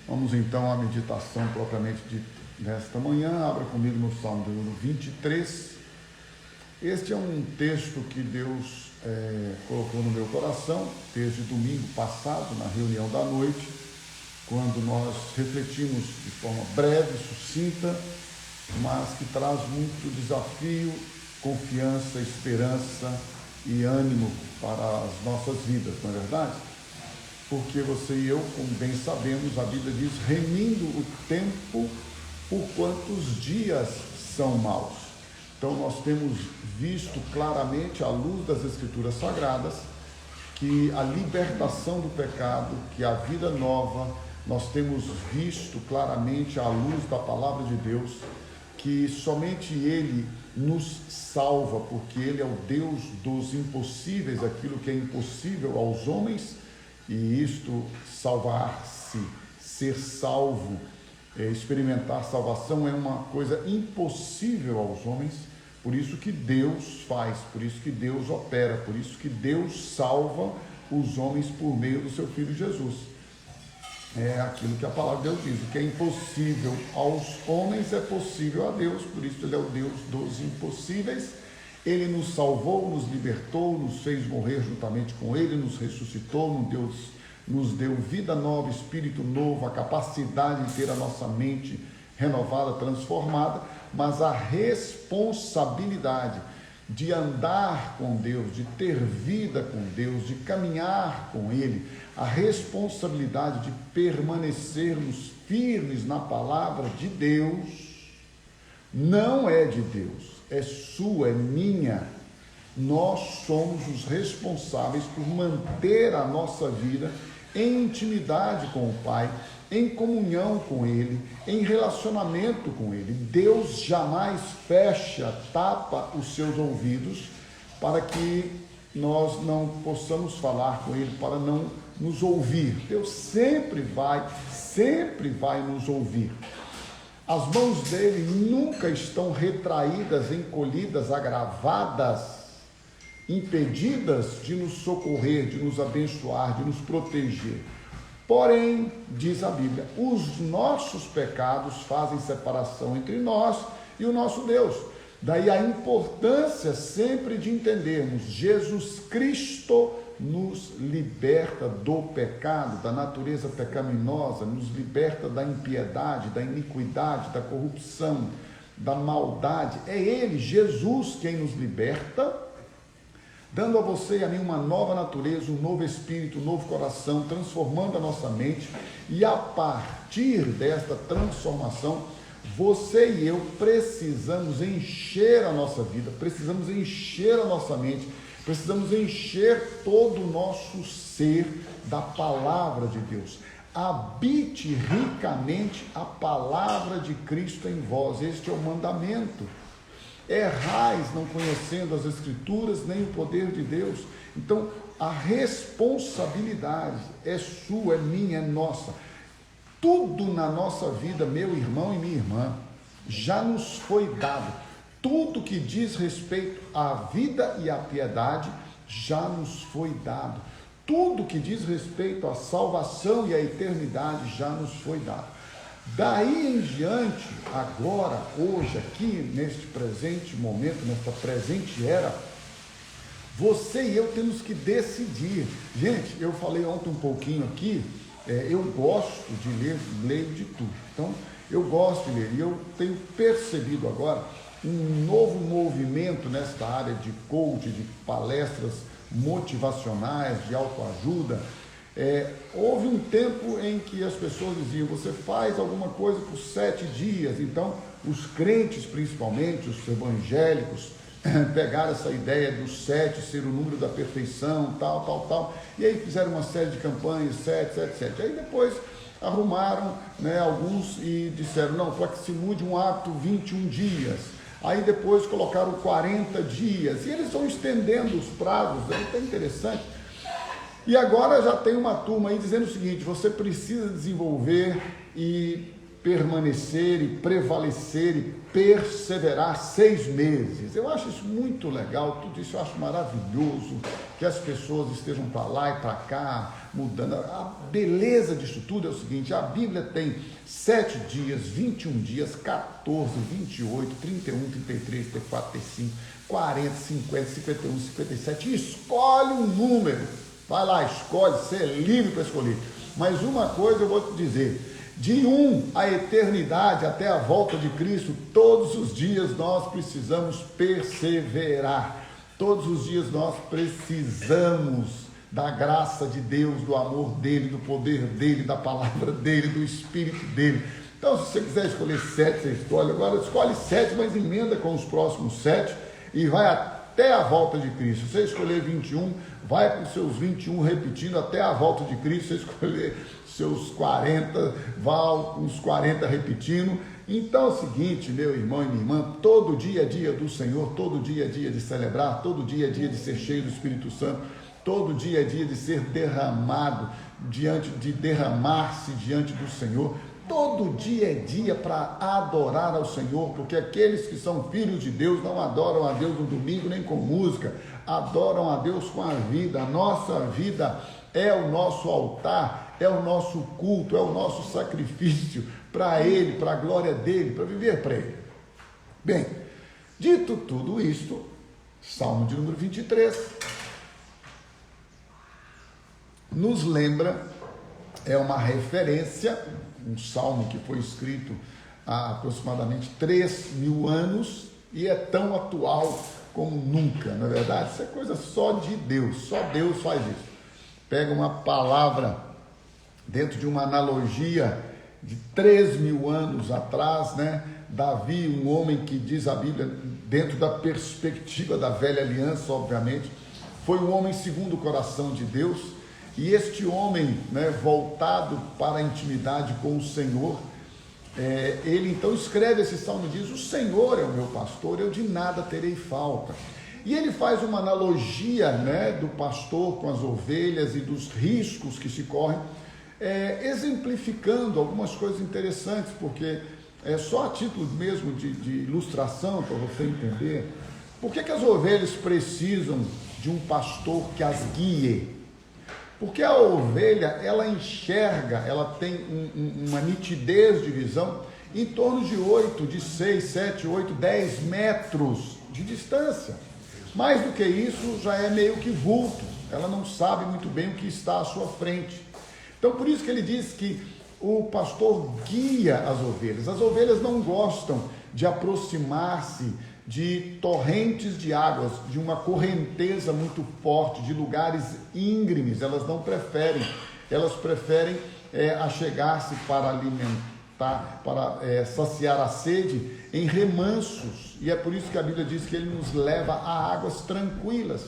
Vamos então à meditação propriamente dita nesta manhã. Abra comigo no Salmo de número 23. Este é um texto que Deus colocou no meu coração desde domingo passado, na reunião da noite, quando nós refletimos de forma breve, sucinta, mas que traz muito desafio, confiança, esperança e ânimo para as nossas vidas, não é verdade? Porque você e eu, como bem sabemos, a Bíblia diz, remindo o tempo por quantos dias são maus. Então nós temos visto claramente, à luz das Escrituras Sagradas, que a libertação do pecado, que a vida nova, nós temos visto claramente, à luz da Palavra de Deus, que somente Ele nos salva, porque Ele é o Deus dos impossíveis, aquilo que é impossível aos homens, e isto, salvar-se, ser salvo, experimentar salvação é uma coisa impossível aos homens, por isso que Deus faz, por isso que Deus opera, por isso que Deus salva os homens por meio do seu Filho Jesus. É aquilo que a palavra de Deus diz, o que é impossível aos homens é possível a Deus, por isso Ele é o Deus dos impossíveis. Ele nos salvou, nos libertou, nos fez morrer juntamente com Ele, nos ressuscitou, nos deu vida nova, espírito novo, a capacidade de ter a nossa mente renovada, transformada, mas a responsabilidade de andar com Deus, de ter vida com Deus, de caminhar com Ele, a responsabilidade de permanecermos firmes na palavra de Deus, não é de Deus, é sua, é minha. Nós somos os responsáveis por manter a nossa vida em intimidade com o Pai, em comunhão com Ele, em relacionamento com Ele. Deus jamais fecha, tapa os seus ouvidos para que nós não possamos falar com Ele, para não nos ouvir. Deus sempre vai nos ouvir. As mãos dele nunca estão retraídas, encolhidas, agravadas, impedidas de nos socorrer, de nos abençoar, de nos proteger. Porém, diz a Bíblia, os nossos pecados fazem separação entre nós e o nosso Deus. Daí a importância sempre de entendermos, Jesus Cristo nos liberta do pecado, da natureza pecaminosa, nos liberta da impiedade, da iniquidade, da corrupção, da maldade. É Ele, Jesus, quem nos liberta, dando a você e a mim uma nova natureza, um novo espírito, um novo coração, transformando a nossa mente, e a partir desta transformação, você e eu precisamos encher a nossa vida, precisamos encher a nossa mente, precisamos encher todo o nosso ser da palavra de Deus. Habite ricamente a palavra de Cristo em vós. Este é o mandamento. Errais não conhecendo as Escrituras nem o poder de Deus. Então, a responsabilidade é sua, é minha, é nossa. Tudo na nossa vida, meu irmão e minha irmã, já nos foi dado. Tudo que diz respeito à vida e à piedade já nos foi dado. Tudo que diz respeito à salvação e à eternidade já nos foi dado. Daí em diante, agora, hoje, aqui, neste presente momento, nesta presente era, você e eu temos que decidir. Gente, eu falei ontem um pouquinho aqui, eu gosto de ler, leio de tudo. Então, eu gosto de ler e eu tenho percebido agora um novo movimento nesta área de coaching, de palestras motivacionais, de autoajuda. Houve um tempo em que as pessoas diziam, você faz alguma coisa por 7 dias, então os crentes principalmente, os evangélicos, pegaram essa ideia dos 7 ser o número da perfeição, tal, e aí fizeram uma série de campanhas, 7. Aí depois arrumaram, alguns e disseram, não, para que se mude um hábito, 21 dias. Aí depois colocaram 40 dias, e eles vão estendendo os prazos, é interessante. E agora já tem uma turma aí dizendo o seguinte, você precisa desenvolver e permanecer e prevalecer e perseverar 6 meses. Eu acho isso muito legal, tudo isso eu acho maravilhoso, que as pessoas estejam para lá e para cá, mudando. A beleza disso tudo é o seguinte: a Bíblia tem 7 dias, 21 dias, 14, 28, 31, 33, 34, 35, 40, 50, 51, 57, escolhe um número, vai lá, escolhe, você é livre para escolher. Mas uma coisa eu vou te dizer: de a eternidade até a volta de Cristo, todos os dias nós precisamos perseverar, todos os dias nós precisamos da graça de Deus, do amor dele, do poder dele, da palavra dele, do Espírito dele. Então, se você quiser escolher 7, você escolhe. Agora escolhe 7, mas emenda com os próximos 7 e vai até a volta de Cristo. Se você escolher 21, vai com os seus 21 repetindo até a volta de Cristo. Se você escolher seus 40, vá com os 40 repetindo. Então é o seguinte, meu irmão e minha irmã, todo dia é dia do Senhor, todo dia é dia de celebrar, todo dia é dia de ser cheio do Espírito Santo, todo dia é dia de ser derramado, de derramar-se diante do Senhor. Todo dia é dia para adorar ao Senhor, porque aqueles que são filhos de Deus não adoram a Deus no domingo nem com música, adoram a Deus com a vida. A nossa vida é o nosso altar, é o nosso culto, é o nosso sacrifício para Ele, para a glória dEle, para viver para Ele. Bem, dito tudo isto, Salmo de número 23, nos lembra, é uma referência, um salmo que foi escrito há aproximadamente 3.000 anos e é tão atual como nunca, na verdade. Isso é coisa só de Deus, só Deus faz isso. Pega uma palavra dentro de uma analogia de 3.000 anos atrás, né? Davi, um homem que diz a Bíblia, dentro da perspectiva da velha aliança, obviamente, foi um homem segundo o coração de Deus. E este homem, né, voltado para a intimidade com o Senhor, ele então escreve esse salmo e diz: o Senhor é o meu pastor, eu de nada terei falta. E ele faz uma analogia, né, do pastor com as ovelhas e dos riscos que se correm, exemplificando algumas coisas interessantes, porque é só a título mesmo de ilustração, para você entender por que as ovelhas precisam de um pastor que as guie. Porque a ovelha, ela enxerga, ela tem uma nitidez de visão em torno de 6, 7, 8, 10 metros de distância. Mais do que isso, já é meio que vulto, ela não sabe muito bem o que está à sua frente. Então, por isso que ele diz que o pastor guia as ovelhas. As ovelhas não gostam de aproximar-se de torrentes de águas, de uma correnteza muito forte, de lugares íngremes. Elas não preferem, elas preferem achegar-se para alimentar, para saciar a sede em remansos. E é por isso que a Bíblia diz que ele nos leva a águas tranquilas,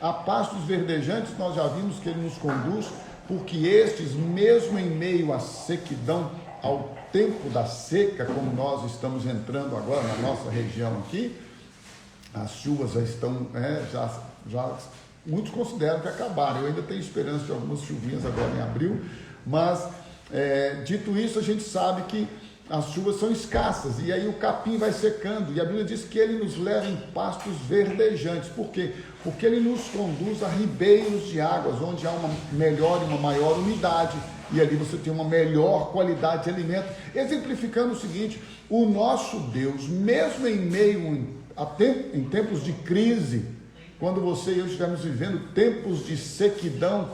a pastos verdejantes. Nós já vimos que ele nos conduz, porque estes, mesmo em meio à sequidão, ao tempo da seca, como nós estamos entrando agora na nossa região aqui, as chuvas já estão, já muitos consideram que acabaram. Eu ainda tenho esperança de algumas chuvinhas agora em abril, mas dito isso, a gente sabe que as chuvas são escassas, e aí o capim vai secando, e a Bíblia diz que ele nos leva em pastos verdejantes. Por quê? Porque ele nos conduz a ribeiros de águas, onde há uma melhor e uma maior umidade, e ali você tem uma melhor qualidade de alimento, exemplificando o seguinte: o nosso Deus, mesmo em meio em tempos de crise, quando você e eu estivermos vivendo tempos de sequidão,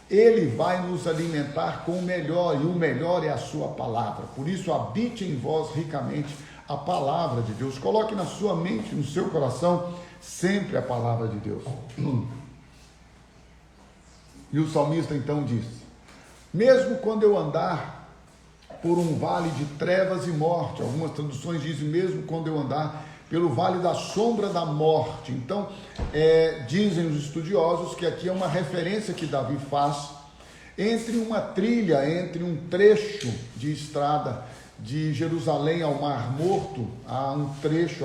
Ele vai nos alimentar com o melhor, e o melhor é a sua palavra. Por isso, habite em vós ricamente a palavra de Deus. Coloque na sua mente, no seu coração, sempre a palavra de Deus. E o salmista então diz: mesmo quando eu andar por um vale de trevas e morte, algumas traduções dizem mesmo quando eu andar pelo vale da sombra da morte. Então, dizem os estudiosos que aqui é uma referência que Davi faz entre uma trilha, entre um trecho de estrada de Jerusalém ao Mar Morto. Há um trecho,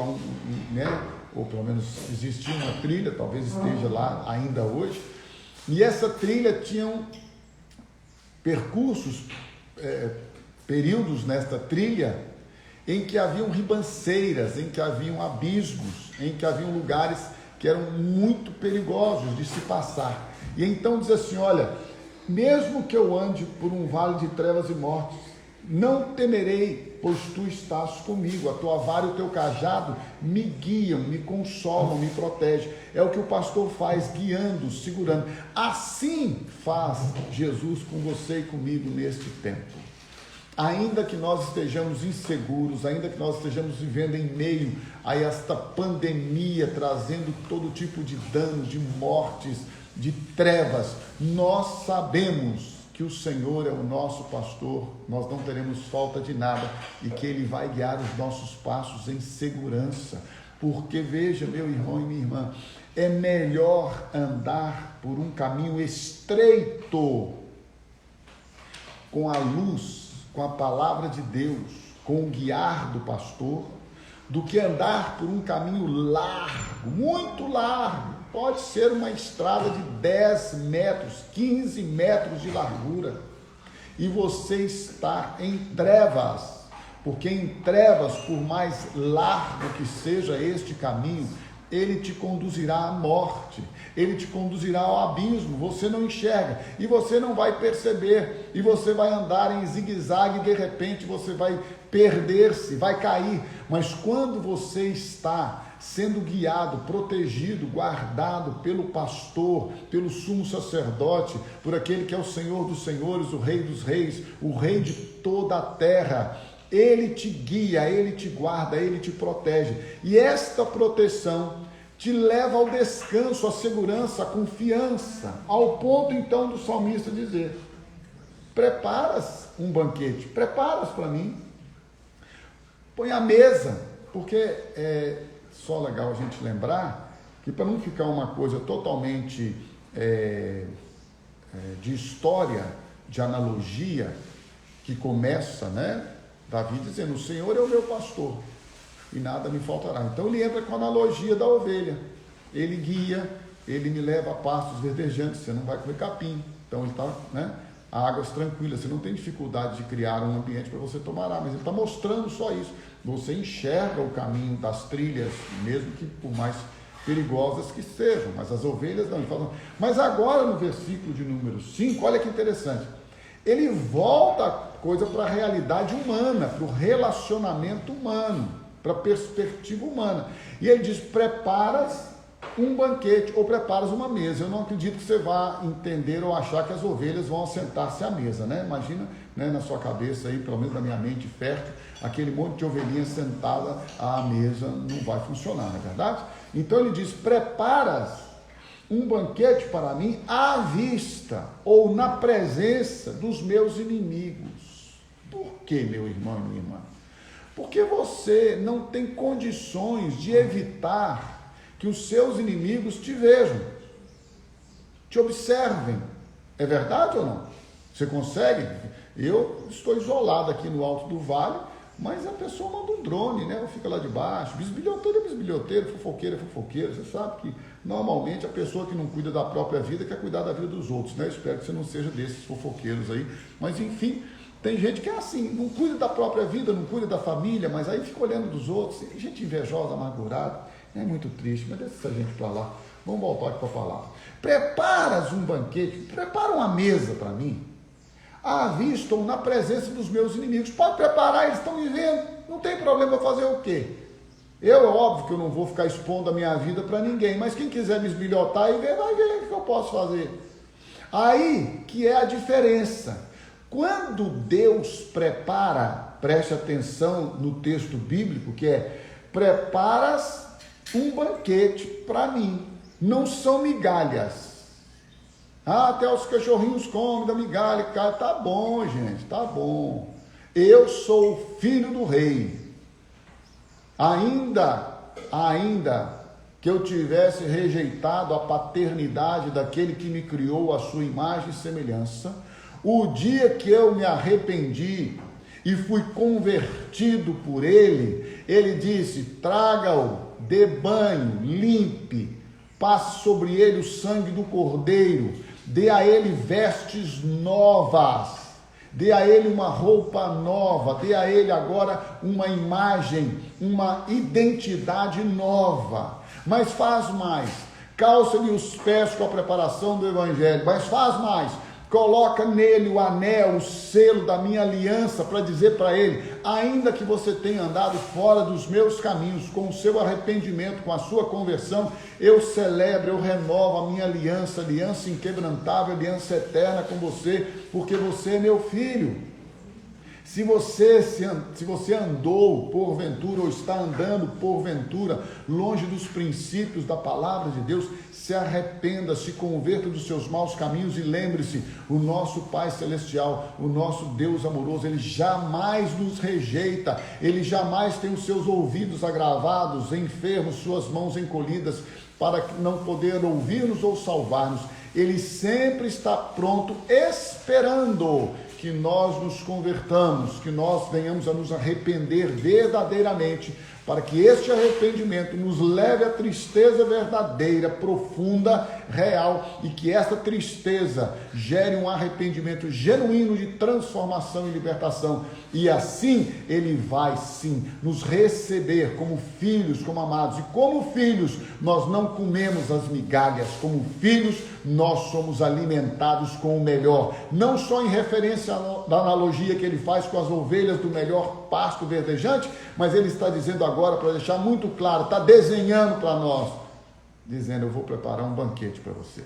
ou pelo menos existia uma trilha, talvez esteja lá ainda hoje, e essa trilha tinha percursos períodos nesta trilha em que haviam ribanceiras, em que haviam abismos, em que haviam lugares que eram muito perigosos de se passar. E então diz assim, olha, mesmo que eu ande por um vale de trevas e mortes, não temerei, pois tu estás comigo, a tua vara e o teu cajado me guiam, me consolam, me protegem. É o que o pastor faz, guiando, segurando. Assim faz Jesus com você e comigo neste tempo. Ainda que nós estejamos inseguros, ainda que nós estejamos vivendo em meio a esta pandemia, trazendo todo tipo de danos, de mortes, de trevas, nós sabemos que o Senhor é o nosso pastor, nós não teremos falta de nada e que Ele vai guiar os nossos passos em segurança, porque veja, meu irmão e minha irmã, é melhor andar por um caminho estreito, com a luz, com a palavra de Deus, com o guiar do pastor, do que andar por um caminho largo, muito largo. Pode ser uma estrada de 10 metros, 15 metros de largura, e você está em trevas, porque em trevas, por mais largo que seja este caminho, ele te conduzirá à morte, ele te conduzirá ao abismo, você não enxerga, e você não vai perceber, e você vai andar em zigue-zague, e de repente você vai perder-se, vai cair, mas quando você está sendo guiado, protegido, guardado pelo pastor, pelo sumo sacerdote, por aquele que é o Senhor dos senhores, o Rei dos reis, o Rei de toda a terra, Ele te guia, Ele te guarda, Ele te protege, e esta proteção te leva ao descanso, à segurança, à confiança, ao ponto então do salmista dizer, preparas um banquete, preparas para mim, põe a mesa, porque é só legal a gente lembrar que para não ficar uma coisa totalmente de história, de analogia, que começa, né, Davi dizendo, o Senhor é o meu pastor e nada me faltará. Então ele entra com a analogia da ovelha, ele guia, ele me leva a pastos verdejantes, você não vai comer capim, então ele está, né, a águas tranquilas, você não tem dificuldade de criar um ambiente para você tomar água, mas ele está mostrando só isso, você enxerga o caminho das trilhas, mesmo que por mais perigosas que sejam, mas as ovelhas não, ele fala, mas agora no versículo de número 5, olha que interessante, ele volta a coisa para a realidade humana, para o relacionamento humano, para a perspectiva humana, e ele diz, preparas um banquete ou preparas uma mesa. Eu não acredito que você vá entender ou achar que as ovelhas vão assentar-se à mesa, né? Imagina, né, na sua cabeça aí, pelo menos na minha mente fértil, aquele monte de ovelhinha sentada à mesa, não vai funcionar, não é verdade? Então ele diz, preparas um banquete para mim à vista ou na presença dos meus inimigos. Por que, meu irmão e minha irmã? Porque você não tem condições de evitar que os seus inimigos te vejam, te observem. É verdade ou não? Você consegue? Eu estou isolado aqui no alto do vale, mas a pessoa manda um drone, né? Fica lá de baixo, bisbilhoteiro é bisbilhoteiro, fofoqueiro é fofoqueiro. Você sabe que normalmente a pessoa que não cuida da própria vida quer cuidar da vida dos outros, né? Eu espero que você não seja desses fofoqueiros aí, mas enfim, tem gente que é assim, não cuida da própria vida, não cuida da família, mas aí fica olhando dos outros, gente invejosa, amargurada. É muito triste, mas deixa essa gente para lá. Vamos voltar aqui para a palavra. Preparas um banquete, prepara uma mesa para mim, à vista ou na presença dos meus inimigos. Pode preparar, eles estão me vendo, não tem problema fazer o quê? Eu, é óbvio que eu não vou ficar expondo a minha vida para ninguém, mas quem quiser me esbilhotar e ver, vai ver o que eu posso fazer. Aí que é a diferença. Quando Deus prepara, preste atenção no texto bíblico, que é, preparas um banquete para mim, não são migalhas. Até os cachorrinhos comem da migalha, cara, tá bom, gente, tá bom. Eu sou o filho do rei. Ainda que eu tivesse rejeitado a paternidade daquele que me criou à sua imagem e semelhança, o dia que eu me arrependi e fui convertido por ele, ele disse, traga-o, dê banho, limpe, passe sobre ele o sangue do cordeiro, dê a ele vestes novas, dê a ele uma roupa nova, dê a ele agora uma imagem, uma identidade nova. Mas faz mais, calça-lhe os pés com a preparação do Evangelho, mas faz mais, coloca nele o anel, o selo da minha aliança, para dizer para ele, ainda que você tenha andado fora dos meus caminhos, com o seu arrependimento, com a sua conversão, eu celebro, eu renovo a minha aliança, aliança inquebrantável, aliança eterna com você, porque você é meu filho. Se você andou porventura, ou está andando porventura, longe dos princípios da palavra de Deus, se arrependa, se converta dos seus maus caminhos e lembre-se, o nosso Pai Celestial, o nosso Deus amoroso, Ele jamais nos rejeita, Ele jamais tem os seus ouvidos agravados, enfermos, suas mãos encolhidas, para não poder ouvir-nos ou salvar-nos. Ele sempre está pronto, esperando que nós nos convertamos, que nós venhamos a nos arrepender verdadeiramente, para que este arrependimento nos leve à tristeza verdadeira, profunda, real, e que essa tristeza gere um arrependimento genuíno de transformação e libertação, e assim Ele vai sim nos receber como filhos, como amados, e como filhos nós não comemos as migalhas, como filhos nós somos alimentados com o melhor, não só em referência da analogia que ele faz com as ovelhas do melhor pasto verdejante, mas ele está dizendo agora, para deixar muito claro, está desenhando para nós, dizendo, eu vou preparar um banquete para você,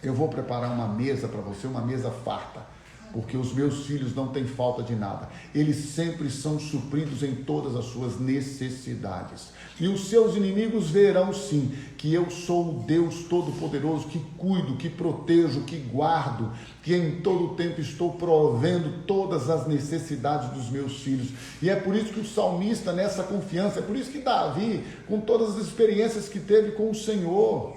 eu vou preparar uma mesa para você, uma mesa farta, porque os meus filhos não têm falta de nada, eles sempre são supridos em todas as suas necessidades, e os seus inimigos verão sim, que eu sou o Deus Todo-Poderoso, que cuido, que protejo, que guardo, que em todo o tempo estou provendo todas as necessidades dos meus filhos, e é por isso que o salmista, nessa confiança, é por isso que Davi, com todas as experiências que teve com o Senhor,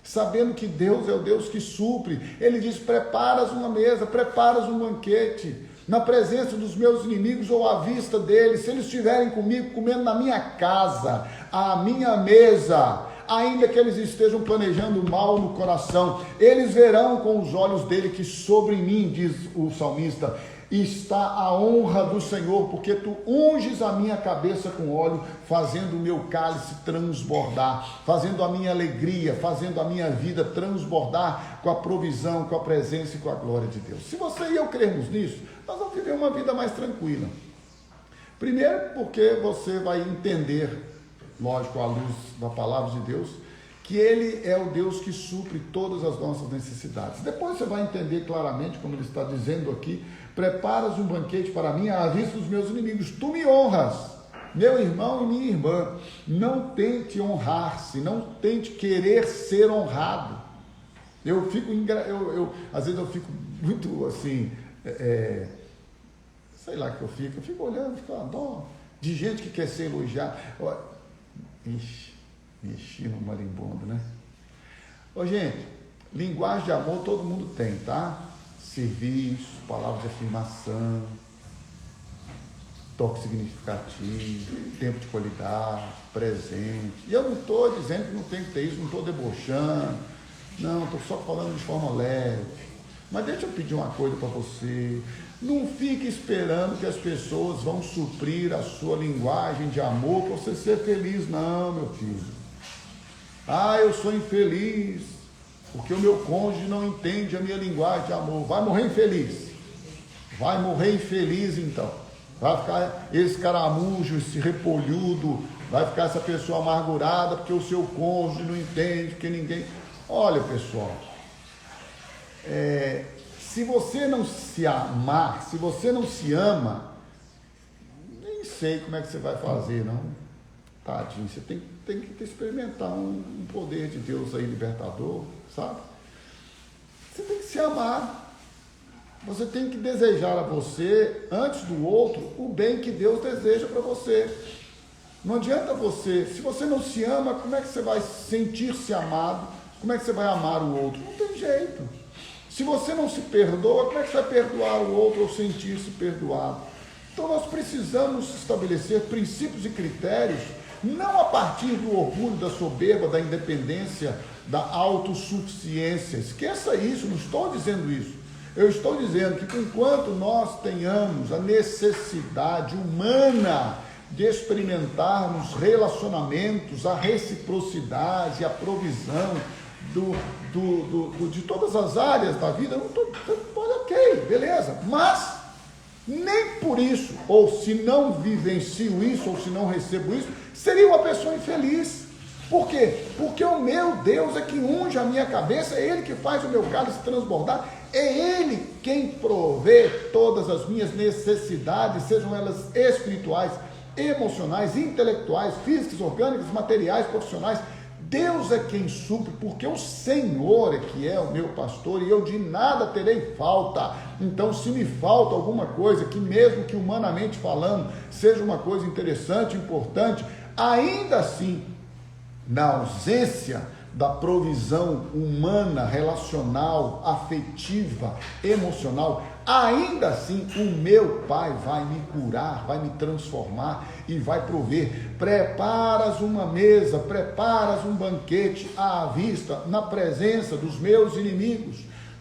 sabendo que Deus é o Deus que supre, ele diz, preparas uma mesa, preparas um banquete, na presença dos meus inimigos ou à vista deles, se eles estiverem comigo, comendo na minha casa, à minha mesa, ainda que eles estejam planejando mal no coração, eles verão com os olhos dele que sobre mim, diz o salmista, está a honra do Senhor, porque tu unges a minha cabeça com óleo, fazendo o meu cálice transbordar, fazendo a minha alegria, fazendo a minha vida transbordar com a provisão, com a presença e com a glória de Deus. Se você e eu crermos nisso, nós vamos viver uma vida mais tranquila. Primeiro, porque você vai entender, lógico, à luz da palavra de Deus, que Ele é o Deus que supre todas as nossas necessidades. Depois você vai entender claramente, como Ele está dizendo aqui, preparas um banquete para mim à vista dos meus inimigos, tu me honras, meu irmão e minha irmã, não tente honrar-se, não tente querer ser honrado. Às vezes eu fico muito assim, sei lá que eu fico olhando, fico a dó de gente que quer ser elogiada. Mexi no marimbondo, né? Ô gente, linguagem de amor todo mundo tem, tá? Serviço, palavras de afirmação, toque significativo, tempo de qualidade, presente. E eu não estou dizendo que não tem que ter isso, não estou debochando, não, estou só falando de forma leve. Mas deixa eu pedir uma coisa para você, não fique esperando que as pessoas vão suprir a sua linguagem de amor para você ser feliz, não, meu filho. Eu sou infeliz, porque o meu cônjuge não entende a minha linguagem de amor. Vai morrer infeliz. Vai morrer infeliz então. Vai ficar esse caramujo, esse repolhudo, vai ficar essa pessoa amargurada porque o seu cônjuge não entende, porque ninguém... Olha, pessoal, se você não se amar, se você não se ama, nem sei como é que você vai fazer, não. Tadinho, você tem que experimentar um poder de Deus aí libertador, sabe? Você tem que se amar. Você tem que desejar a você, antes do outro, o bem que Deus deseja para você. Não adianta você, se você não se ama, como é que você vai sentir-se amado? Como é que você vai amar o outro? Não tem jeito. Se você não se perdoa, como é que você vai perdoar o outro ou sentir-se perdoado? Então nós precisamos estabelecer princípios e critérios, não a partir do orgulho, da soberba, da independência, da autossuficiência. Esqueça isso, não estou dizendo isso. Eu estou dizendo que enquanto nós tenhamos a necessidade humana de experimentarmos relacionamentos, a reciprocidade, a provisão de todas as áreas da vida, não estou, ok, beleza, mas nem por isso, ou se não vivencio isso, ou se não recebo isso, seria uma pessoa infeliz. Por quê? Porque o meu Deus é que unge a minha cabeça, é Ele que faz o meu cálice transbordar, é Ele quem provê todas as minhas necessidades, sejam elas espirituais, emocionais, intelectuais, físicas, orgânicas, materiais, profissionais. Deus é quem supre, porque o Senhor é que é o meu pastor e eu de nada terei falta. Então, se me falta alguma coisa, que mesmo que humanamente falando, seja uma coisa interessante, importante, ainda assim, na ausência da provisão humana, relacional, afetiva, emocional, ainda assim o meu Pai vai me curar, vai me transformar e vai prover. Preparas uma mesa, preparas um banquete à vista, na presença dos meus inimigos.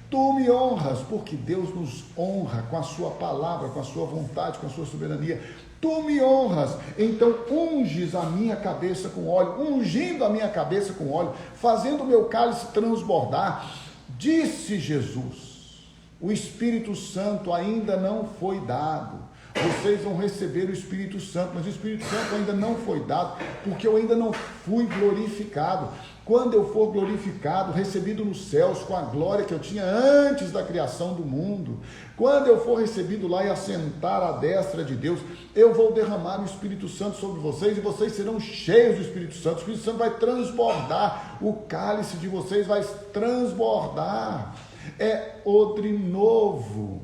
Tu me honras, porque Deus nos honra com a sua palavra, com a sua vontade, com a sua soberania. Tu me honras, então unges a minha cabeça com óleo, ungindo a minha cabeça com óleo, fazendo o meu cálice transbordar. Disse Jesus, o Espírito Santo ainda não foi dado. Vocês vão receber o Espírito Santo, mas o Espírito Santo ainda não foi dado, porque eu ainda não fui glorificado. Quando eu for glorificado, recebido nos céus com a glória que eu tinha antes da criação do mundo, quando eu for recebido lá e assentar à destra de Deus, eu vou derramar o Espírito Santo sobre vocês e vocês serão cheios do Espírito Santo. O Espírito Santo vai transbordar, o cálice de vocês vai transbordar. É odre novo,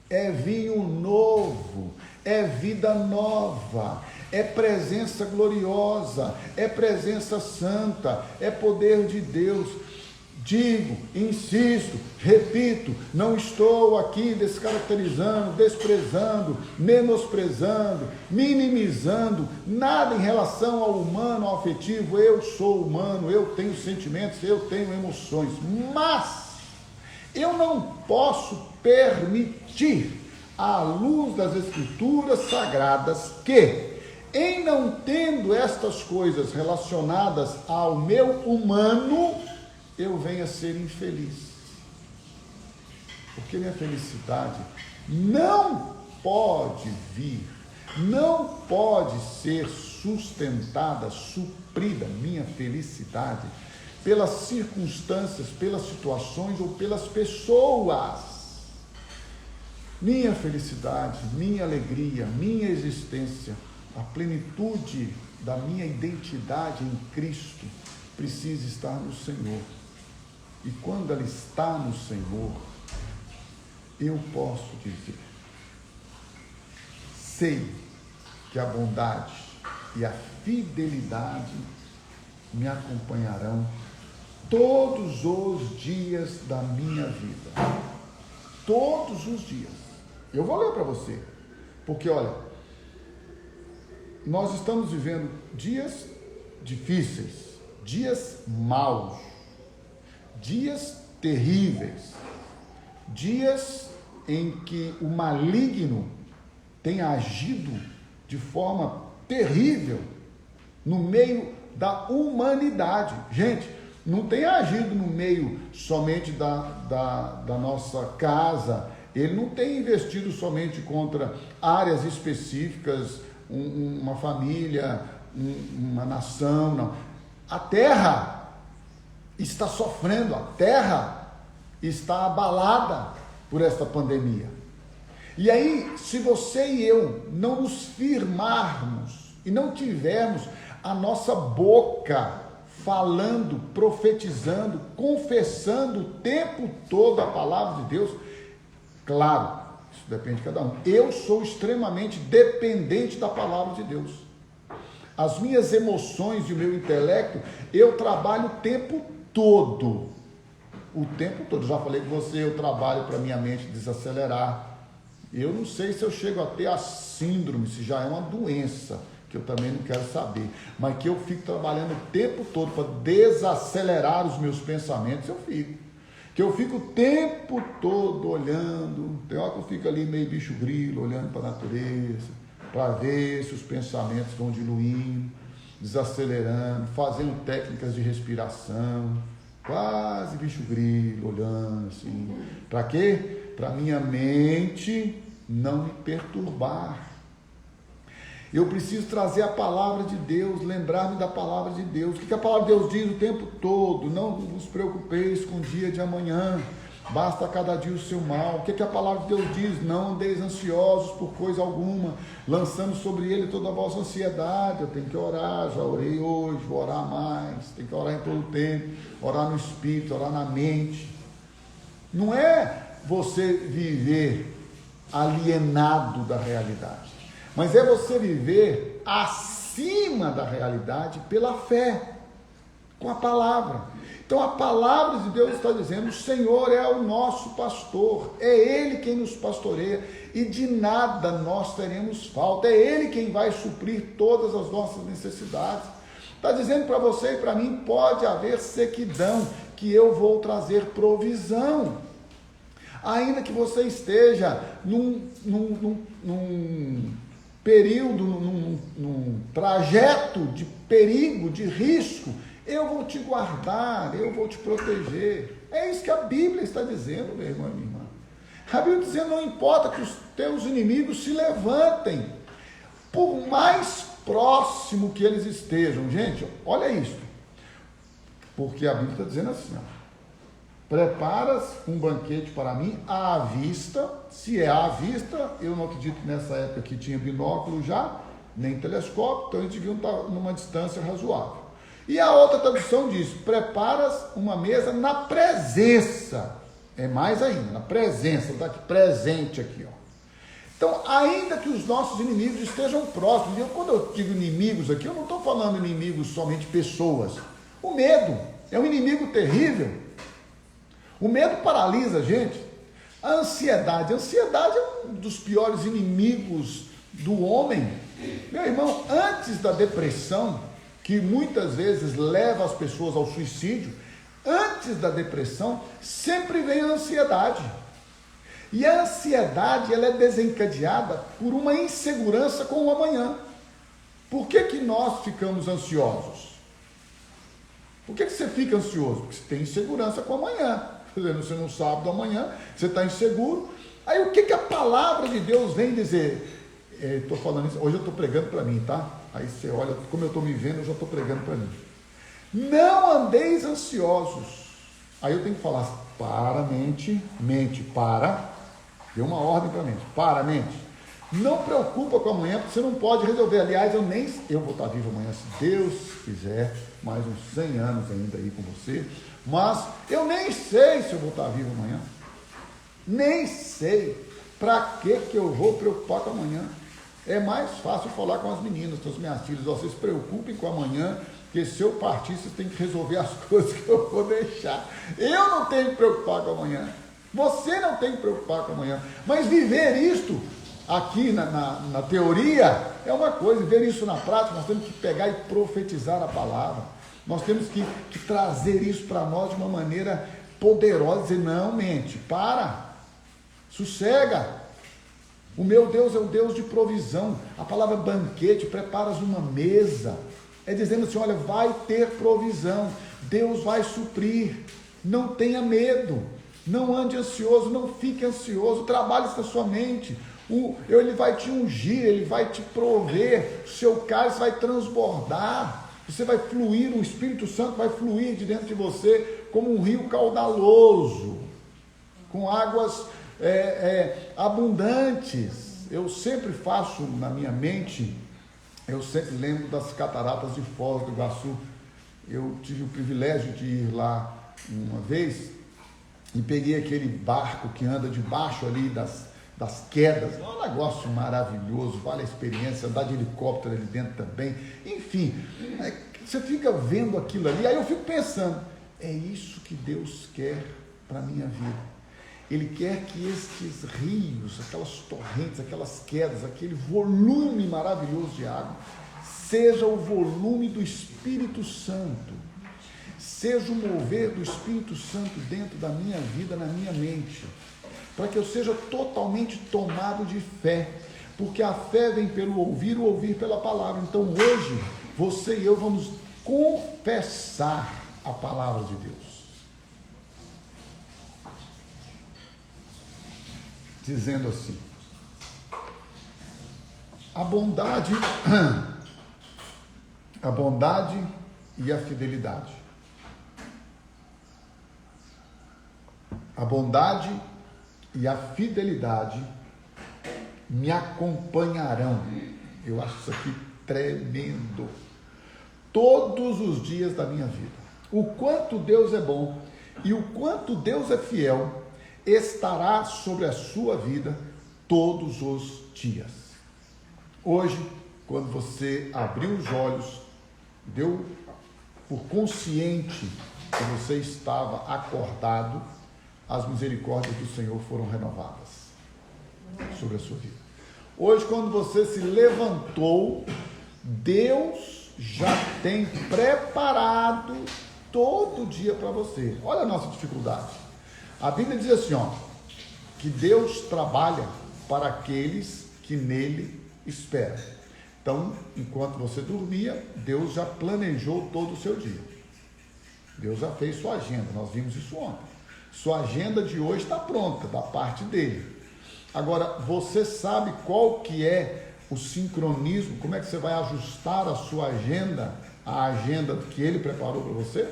é vinho novo, é vida nova, é presença gloriosa, é presença santa, é poder de Deus. Digo, insisto, repito, não estou aqui descaracterizando, desprezando, menosprezando, minimizando nada em relação ao humano, ao afetivo. Eu sou humano, eu tenho sentimentos, eu tenho emoções, mas eu não posso permitir, à luz das Escrituras Sagradas, que, em não tendo estas coisas relacionadas ao meu humano, eu venha a ser infeliz. Porque minha felicidade não pode vir, não pode ser sustentada, suprida, minha felicidade, pelas circunstâncias, pelas situações ou pelas pessoas. Minha felicidade, minha alegria, minha existência, a plenitude da minha identidade em Cristo precisa estar no Senhor. E quando ela está no Senhor, eu posso dizer, sei que a bondade e a fidelidade me acompanharão todos os dias da minha vida. Todos os dias. Eu vou ler para você, porque olha, nós estamos vivendo dias difíceis, dias maus, dias terríveis, dias em que o maligno tem agido de forma terrível no meio da humanidade. Gente, não tem agido no meio somente da nossa casa, ele não tem investido somente contra áreas específicas, uma família, uma nação, não. A terra está sofrendo, a terra está abalada por esta pandemia. E aí, se você e eu não nos firmarmos e não tivermos a nossa boca falando, profetizando, confessando o tempo todo a palavra de Deus, claro, isso depende de cada um. Eu sou extremamente dependente da palavra de Deus. As minhas emoções e o meu intelecto, eu trabalho o tempo todo. O tempo todo. Já falei com você, eu trabalho para minha mente desacelerar. Eu não sei se eu chego a ter a síndrome, se já é uma doença, que eu também não quero saber, mas que eu fico trabalhando o tempo todo para desacelerar os meus pensamentos, eu fico. que eu fico o tempo todo olhando, tem hora que eu fico ali meio bicho grilo, olhando para a natureza, para ver se os pensamentos estão diluindo, desacelerando, fazendo técnicas de respiração, quase bicho grilo, olhando assim. Para quê? Para minha mente não me perturbar. Eu preciso trazer a palavra de Deus, lembrar-me da palavra de Deus. O que a palavra de Deus diz o tempo todo? Não vos preocupeis com o dia de amanhã, basta cada dia o seu mal. O que a palavra de Deus diz? Não andeis ansiosos por coisa alguma, lançando sobre ele toda a vossa ansiedade. Eu tenho que orar, já orei hoje, vou orar mais, tenho que orar em todo o tempo, orar no espírito, orar na mente. Não é você viver alienado da realidade, mas é você viver acima da realidade pela fé, com a palavra. Então a palavra de Deus está dizendo: o Senhor é o nosso pastor, é Ele quem nos pastoreia e de nada nós teremos falta, é Ele quem vai suprir todas as nossas necessidades. Está dizendo para você e para mim: pode haver sequidão, que eu vou trazer provisão. Ainda que você esteja num período, num trajeto de perigo, de risco, eu vou te guardar, eu vou te proteger. É isso que a Bíblia está dizendo, meu irmão e minha irmã. A Bíblia está dizendo: não importa que os teus inimigos se levantem, por mais próximo que eles estejam. Gente, olha isso, porque a Bíblia está dizendo assim, ó: preparas um banquete para mim à vista. Se é à vista, eu não acredito que nessa época que tinha binóculo já, nem telescópio, então eles deviam estar numa distância razoável. E a outra tradução diz: preparas uma mesa na presença. É mais ainda, na presença, está aqui, presente aqui, ó. Então, ainda que os nossos inimigos estejam próximos, e quando eu digo inimigos aqui, eu não estou falando inimigos somente pessoas. O medo é um inimigo terrível. O medo paralisa a gente. A ansiedade é um dos piores inimigos do homem. Meu irmão, antes da depressão, que muitas vezes leva as pessoas ao suicídio, antes da depressão, sempre vem a ansiedade. E a ansiedade, ela é desencadeada por uma insegurança com o amanhã. Por que nós ficamos ansiosos? Por que você fica ansioso? Porque você tem insegurança com o amanhã. Você não sabe do amanhã, você está inseguro. Aí o que a palavra de Deus vem dizer? Estou falando isso, hoje eu estou pregando para mim, tá? Aí você olha, como eu estou me vendo, eu já estou pregando para mim. Não andeis ansiosos. Aí eu tenho que falar: para, mente, para. Deu uma ordem para a mente: para, mente. Não preocupa com amanhã, porque você não pode resolver. Aliás, eu vou estar vivo amanhã, se Deus quiser, mais uns 100 anos ainda aí com você. Mas eu nem sei se eu vou estar vivo amanhã. Nem sei. Para que eu vou preocupar com amanhã? É mais fácil falar com as meninas, com as minhas filhas: vocês se preocupem com amanhã, porque se eu partir, vocês têm que resolver as coisas que eu vou deixar. Eu não tenho que preocupar com amanhã. Você não tem que preocupar com amanhã. Mas viver isto aqui na teoria é uma coisa, ver isso na prática, nós temos que pegar e profetizar a palavra. Nós temos que trazer isso para nós de uma maneira poderosa, dizer: não, mente, para, sossega, o meu Deus é o Deus de provisão. A palavra banquete, preparas uma mesa, é dizendo assim: olha, vai ter provisão, Deus vai suprir, não tenha medo, não ande ansioso, não fique ansioso, trabalhe na sua mente. Ele vai te ungir, ele vai te prover, o seu cálice vai transbordar. Você vai fluir, o Espírito Santo vai fluir de dentro de você como um rio caudaloso, com águas abundantes. Eu sempre faço na minha mente, eu sempre lembro das cataratas de Foz do Iguaçu. Eu tive o privilégio de ir lá uma vez e peguei aquele barco que anda debaixo ali das quedas. É um negócio maravilhoso, vale a experiência, andar de helicóptero ali dentro também. Enfim, você fica vendo aquilo ali, aí eu fico pensando: é isso que Deus quer para a minha vida. Ele quer que estes rios, aquelas torrentes, aquelas quedas, aquele volume maravilhoso de água, seja o volume do Espírito Santo, seja o mover do Espírito Santo dentro da minha vida, na minha mente, para que eu seja totalmente tomado de fé, porque a fé vem pelo ouvir, o ouvir pela palavra. Então hoje, você e eu vamos confessar a palavra de Deus, dizendo assim: a bondade e a fidelidade. A bondade e a fidelidade me acompanharão. Eu acho isso aqui tremendo. Todos os dias da minha vida. O quanto Deus é bom e o quanto Deus é fiel estará sobre a sua vida todos os dias. Hoje, quando você abriu os olhos, deu por consciente que você estava acordado, as misericórdias do Senhor foram renovadas sobre a sua vida. Hoje, quando você se levantou, Deus já tem preparado todo dia para você. Olha a nossa dificuldade. A Bíblia diz assim, que Deus trabalha para aqueles que nele esperam. Então, enquanto você dormia, Deus já planejou todo o seu dia. Deus já fez sua agenda, nós vimos isso ontem. Sua agenda de hoje está pronta, da parte dele. Agora, você sabe qual que é o sincronismo? Como é que você vai ajustar a sua agenda, a agenda que ele preparou para você?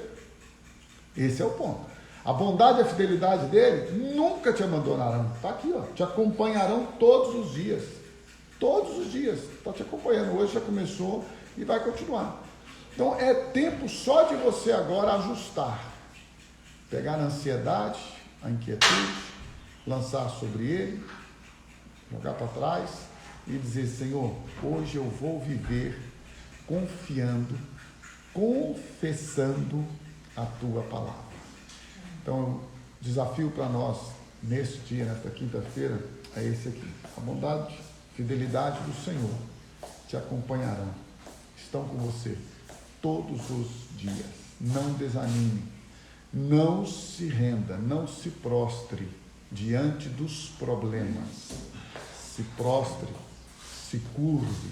Esse é o ponto. A bondade e a fidelidade dele nunca te abandonarão. Está aqui, te acompanharão todos os dias. Todos os dias. Está te acompanhando. Hoje já começou e vai continuar. Então, é tempo só de você agora ajustar. Pegar a ansiedade, a inquietude, lançar sobre ele, jogar para trás e dizer: Senhor, hoje eu vou viver confiando, confessando a tua palavra. Então, o desafio para nós neste dia, nesta quinta-feira, é esse aqui: a bondade, fidelidade do Senhor te acompanharão, estão com você todos os dias. Não desanime. Não se renda, não se prostre diante dos problemas. Se prostre, se curve,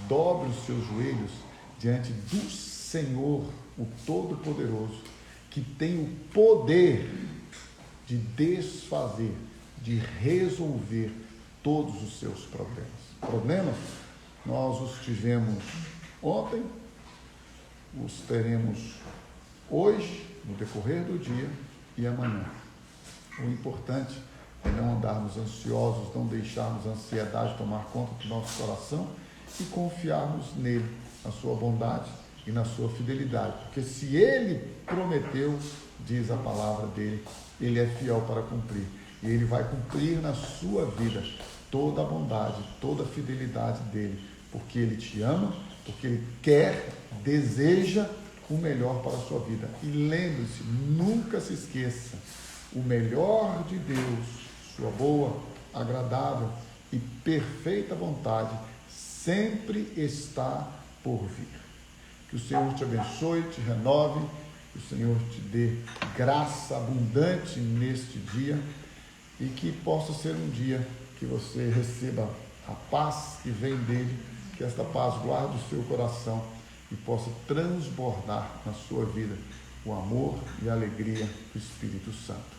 dobre os seus joelhos diante do Senhor, o Todo-Poderoso, que tem o poder de desfazer, de resolver todos os seus problemas. Problemas, nós os tivemos ontem, os teremos hoje, no decorrer do dia e amanhã. O importante é não andarmos ansiosos, não deixarmos a ansiedade tomar conta do nosso coração e confiarmos nele, na sua bondade e na sua fidelidade. Porque se ele prometeu, diz a palavra dele, ele é fiel para cumprir. E ele vai cumprir na sua vida toda a bondade, toda a fidelidade dele. Porque ele te ama, porque ele quer, deseja o melhor para a sua vida. E lembre-se, nunca se esqueça, o melhor de Deus, sua boa, agradável e perfeita vontade sempre está por vir. Que o Senhor te abençoe, te renove, que o Senhor te dê graça abundante neste dia e que possa ser um dia que você receba a paz que vem dele, que esta paz guarde o seu coração e possa transbordar na sua vida o amor e a alegria do Espírito Santo.